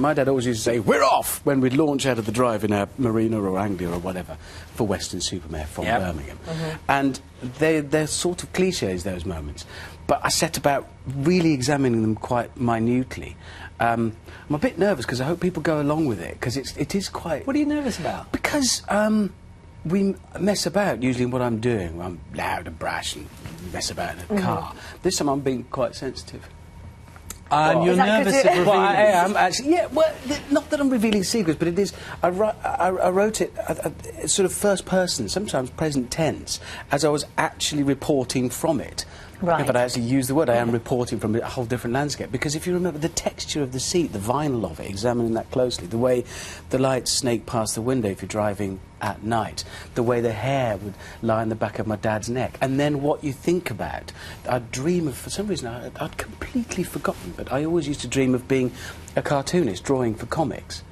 My dad always used to say, "We're off!" when we'd launch out of the drive in our Marina or Anglia or whatever for Western-super-Mare from Birmingham. And they're sort of cliches, those moments. But I set about really examining them quite minutely. I'm a bit nervous because I hope people go along with it, because it is quite... What are you nervous about? Because we mess about usually in what I'm doing. I'm loud and brash and mess about in a car. This time I'm being quite sensitive. And you're nervous of revealing... Well, I am, actually. Yeah, well, not that I'm revealing secrets, but it is... I wrote it sort of first person, sometimes present tense, as I was actually reporting from it. Right. But I actually use the word, I am reporting from a whole different landscape. Because if you remember the texture of the seat, the vinyl of it, examining that closely, the way the lights snake past the window if you're driving at night, the way the hair would lie on the back of my dad's neck, and then what you think about. I'd dream of, for some reason, I'd completely forgotten, but I always used to dream of being a cartoonist, drawing for comics.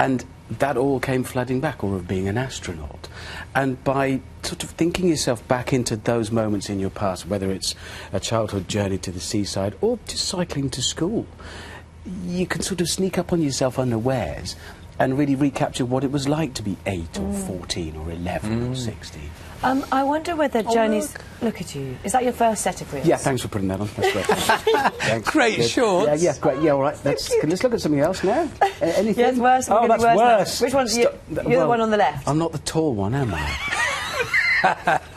And that all came flooding back, or of being an astronaut. And by sort of thinking yourself back into those moments in your past, whether it's a childhood journey to the seaside or just cycling to school, you can sort of sneak up on yourself unawares and really recapture what it was like to be 8 or 14 or 11 or 16. I wonder whether Journey's... Look at you. Is that your first set of reels? Yeah, thanks for putting that on. That's great. Thanks. Great shorts. Yeah, great. Yeah, all right. Let's look at something else now. Anything? Yes, worse. Oh, that's worse. Which one's you? You're the one on the left. I'm not the tall one, am I?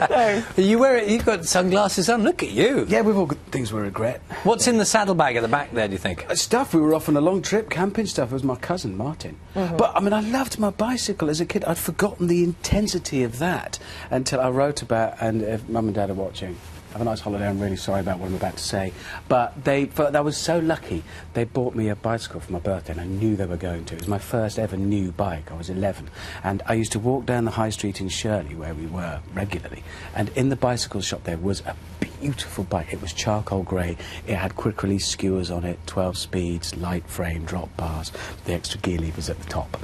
No. You've got sunglasses on. Look at you. Yeah, we've all got things we regret. What's in the saddlebag at the back there, do you think? Stuff. We were off on a long trip, camping stuff. It was my cousin, Martin. But, I mean, I loved my bicycle as a kid. I'd forgotten the intensity of that until I wrote about, and if Mum and Dad are watching, have a nice holiday. I'm really sorry about what I'm about to say. But I was so lucky. They bought me a bicycle for my birthday, and I knew they were going to. It was my first ever new bike. I was 11. And I used to walk down the high street in Shirley, where we were regularly. And in the bicycle shop there was a beautiful bike. It was charcoal grey. It had quick-release skewers on it, 12 speeds, light frame, drop bars, the extra gear levers at the top.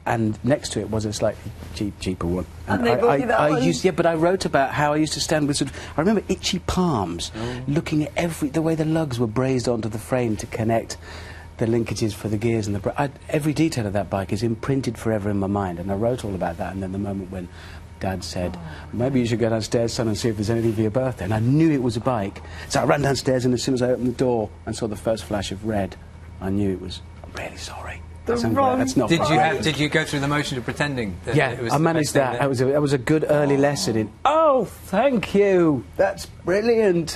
And next to it was a slightly cheaper one. And they bought you that one? Yeah, but I wrote about how I used to stand with sort of... I remember itchy palms, looking at the way the lugs were brazed onto the frame to connect the linkages for the gears and every detail of that bike is imprinted forever in my mind, and I wrote all about that. And then the moment when Dad said, maybe you should go downstairs, son, and see if there's anything for your birthday. And I knew it was a bike. So I ran downstairs, and as soon as I opened the door and saw the first flash of red, I knew it was... I'm really sorry. That's not Did you go through the motion of pretending that it was I managed that. That was a good early lesson in, oh, thank you, that's brilliant.